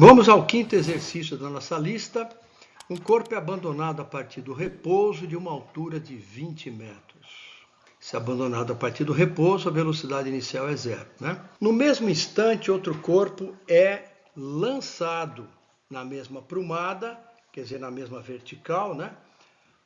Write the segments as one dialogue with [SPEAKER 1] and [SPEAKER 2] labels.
[SPEAKER 1] Vamos ao quinto exercício da nossa lista. Um corpo é abandonado a partir do repouso de uma altura de 20 metros. Se abandonado a partir do repouso, a velocidade inicial é zero, né? No mesmo instante, outro corpo é lançado na mesma prumada, quer dizer, na mesma vertical, né?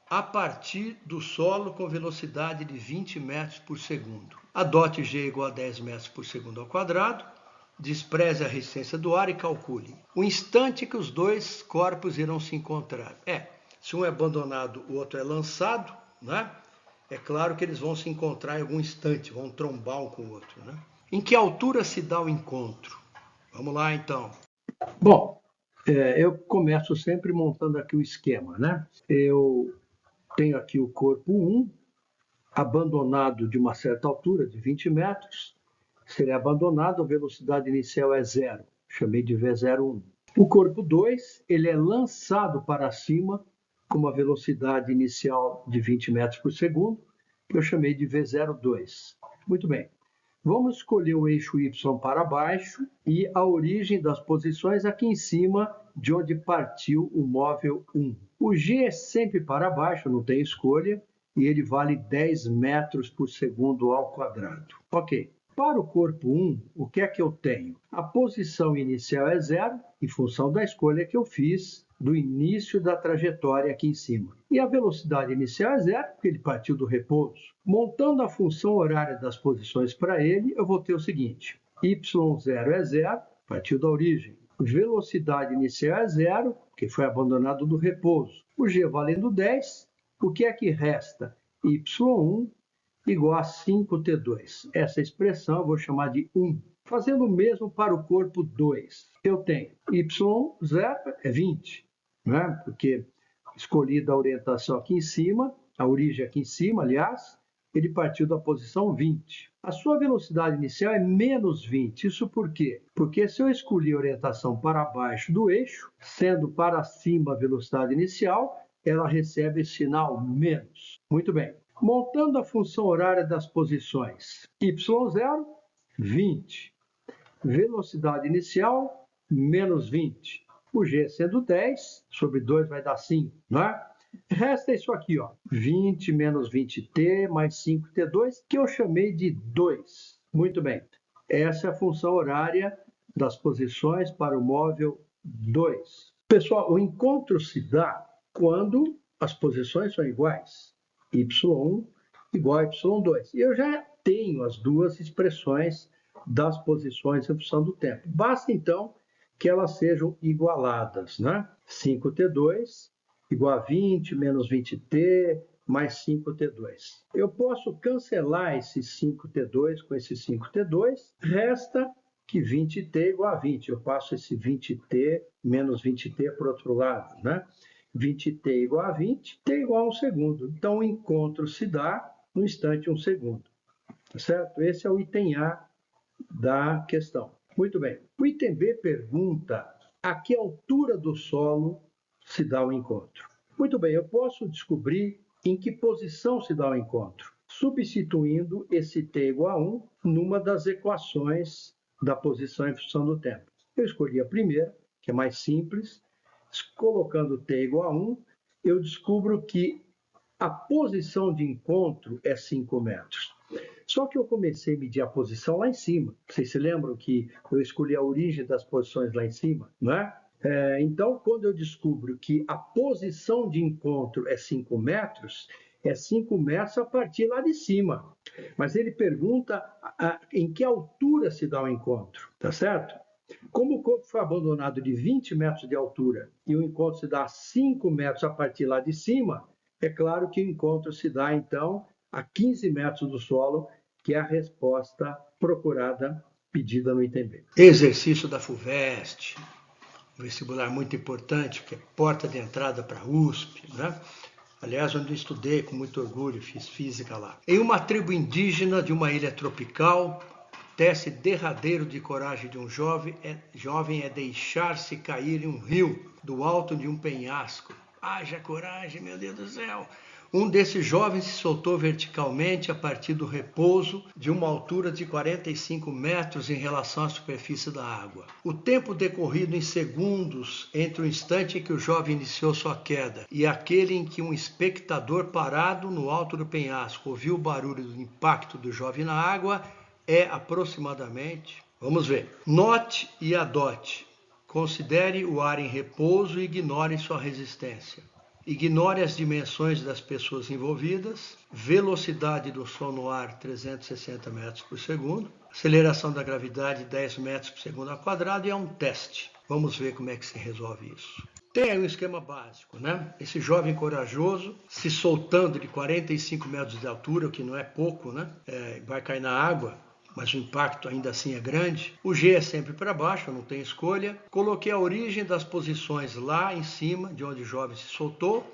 [SPEAKER 1] A partir do solo com velocidade de 20 metros por segundo. Adote G igual a 10 metros por segundo ao quadrado, despreze a resistência do ar e calcule o instante que os dois corpos irão se encontrar. Se um é abandonado, o outro é lançado, né? É claro que eles vão se encontrar em algum instante, vão trombar um com o outro, né? Em que altura se dá o encontro? Vamos lá, então. Bom, eu começo sempre montando aqui o esquema, né? Eu tenho aqui o corpo 1, abandonado de uma certa altura, de 20 metros. Se ele é abandonado, a velocidade inicial é zero. Chamei de V01. O corpo 2, ele é lançado para cima com uma velocidade inicial de 20 metros por segundo, que eu chamei de V02. Muito bem. Vamos escolher o eixo Y para baixo e a origem das posições aqui em cima, de onde partiu o móvel 1. O G é sempre para baixo, não tem escolha, e ele vale 10 metros por segundo ao quadrado. Ok. Para o corpo 1, o que é que eu tenho? A posição inicial é zero, em função da escolha que eu fiz do início da trajetória aqui em cima. E a velocidade inicial é zero, porque ele partiu do repouso. Montando a função horária das posições para ele, eu vou ter o seguinte: y0 é zero, partiu da origem. Velocidade inicial é zero, porque foi abandonado do repouso. O g valendo 10, o que é que resta? y1 igual a 5t2. Essa expressão eu vou chamar de 1. Fazendo o mesmo para o corpo 2. Eu tenho y0 é 20, né? Porque escolhida a orientação aqui em cima, a origem aqui em cima, aliás, ele partiu da posição 20. A sua velocidade inicial é menos 20. Isso por quê? Porque se eu escolher a orientação para baixo do eixo, sendo para cima a velocidade inicial, ela recebe esse sinal menos. Muito bem. Montando a função horária das posições, y0, 20. Velocidade inicial, menos 20. O g sendo 10, sobre 2 vai dar 5, não é? Resta isso aqui, ó, 20 menos 20t mais 5t2, que eu chamei de 2. Muito bem. Essa é a função horária das posições para o móvel 2. Pessoal, o encontro se dá quando as posições são iguais. y1 igual a y2. E eu já tenho as duas expressões das posições em função do tempo. Basta, então, que elas sejam igualadas, né? 5t2 igual a 20 menos 20t mais 5t2. Eu posso cancelar esse 5t2 com esse 5t2, resta que 20t igual a 20. Eu passo esse 20t menos 20t para o outro lado, né? 20t igual a 20, t igual a 1 segundo. Então, o encontro se dá no instante 1 segundo. Tá certo? Esse é o item A da questão. Muito bem. O item B pergunta a que altura do solo se dá o encontro. Muito bem, eu posso descobrir em que posição se dá o encontro, substituindo esse t igual a 1 numa das equações da posição em função do tempo. Eu escolhi a primeira, que é mais simples. Colocando t igual a 1, eu descubro que a posição de encontro é 5 metros. Só que eu comecei a medir a posição lá em cima. Vocês se lembram que eu escolhi a origem das posições lá em cima, não é? Então, quando eu descubro que a posição de encontro é 5 metros, é 5 metros a partir lá de cima. Mas ele pergunta em que altura se dá o encontro, tá certo? Como o corpo foi abandonado de 20 metros de altura e o encontro se dá a 5 metros a partir lá de cima, é claro que o encontro se dá, então, a 15 metros do solo, que é a resposta procurada, pedida no item B. Exercício da FUVEST, um vestibular muito importante, que é porta de entrada para a USP, né? Aliás, onde eu estudei com muito orgulho, fiz física lá. Em uma tribo indígena de uma ilha tropical, teste derradeiro de coragem de um jovem é deixar-se cair em um rio do alto de um penhasco. Haja coragem, meu Deus do céu! Um desses jovens se soltou verticalmente a partir do repouso de uma altura de 45 metros em relação à superfície da água. O tempo decorrido em segundos entre o instante em que o jovem iniciou sua queda e aquele em que um espectador parado no alto do penhasco ouviu o barulho do impacto do jovem na água é aproximadamente... Vamos ver. Note e adote. Considere o ar em repouso e ignore sua resistência. Ignore as dimensões das pessoas envolvidas, velocidade do som no ar 360 metros por segundo, aceleração da gravidade 10 metros por segundo ao quadrado e é um teste. Vamos ver como é que se resolve isso. Tem aí um esquema básico, né? Esse jovem corajoso se soltando de 45 metros de altura, o que não é pouco, né? Vai cair na água, mas o impacto ainda assim é grande. O G é sempre para baixo, eu não tenho escolha. Coloquei a origem das posições lá em cima, de onde o jovem se soltou,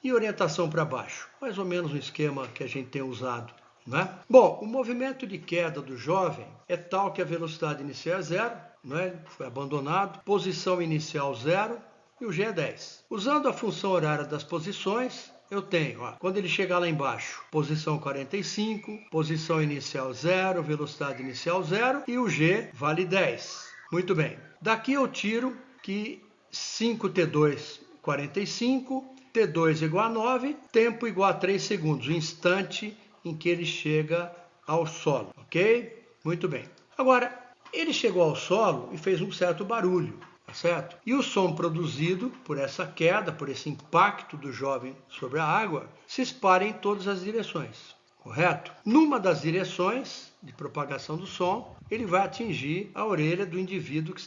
[SPEAKER 1] e orientação para baixo. Mais ou menos um esquema que a gente tem usado, né? Bom, o movimento de queda do jovem é tal que a velocidade inicial é 0, né? Foi abandonado, posição inicial 0 e o G é 10. Usando a função horária das posições, eu tenho, quando ele chegar lá embaixo, posição 45, posição inicial 0, velocidade inicial 0 e o G vale 10. Muito bem. Daqui eu tiro que 5T2, 45, T2 igual a 9, tempo igual a 3 segundos, o instante em que ele chega ao solo, ok? Muito bem. Agora, ele chegou ao solo e fez um certo barulho. Certo? E o som produzido por essa queda, por esse impacto do jovem sobre a água, se espalha em todas as direções, correto? Numa das direções de propagação do som, ele vai atingir a orelha do indivíduo que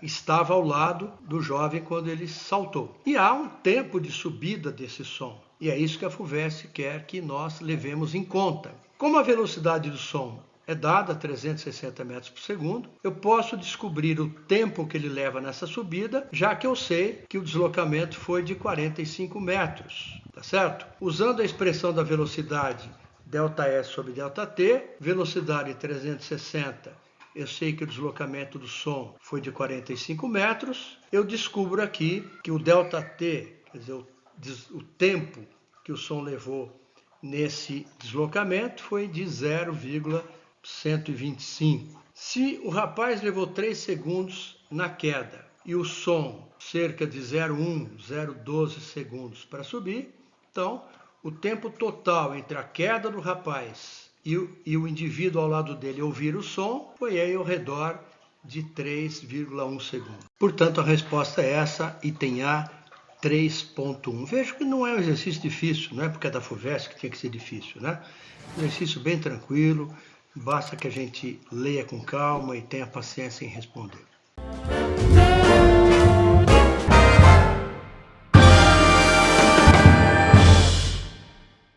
[SPEAKER 1] estava ao lado do jovem quando ele saltou. E há um tempo de subida desse som, e é isso que a FUVEST quer que nós levemos em conta. Como a velocidade do som é dada a 360 metros por segundo, eu posso descobrir o tempo que ele leva nessa subida, já que eu sei que o deslocamento foi de 45 metros, tá certo? Usando a expressão da velocidade ΔS sobre ΔT, velocidade 360, eu sei que o deslocamento do som foi de 45 metros, eu descubro aqui que o ΔT, quer dizer, o tempo que o som levou nesse deslocamento foi de 0,125. Se o rapaz levou 3 segundos na queda e o som cerca de 0,1, 0,12 segundos para subir, então o tempo total entre a queda do rapaz e o indivíduo ao lado dele ouvir o som foi aí ao redor de 3,1 segundos. Portanto, a resposta é essa, item A, 3.1. Vejo que não é um exercício difícil, não é porque é da FUVEST que tinha que ser difícil, né? Um exercício bem tranquilo. Basta que a gente leia com calma e tenha paciência em responder.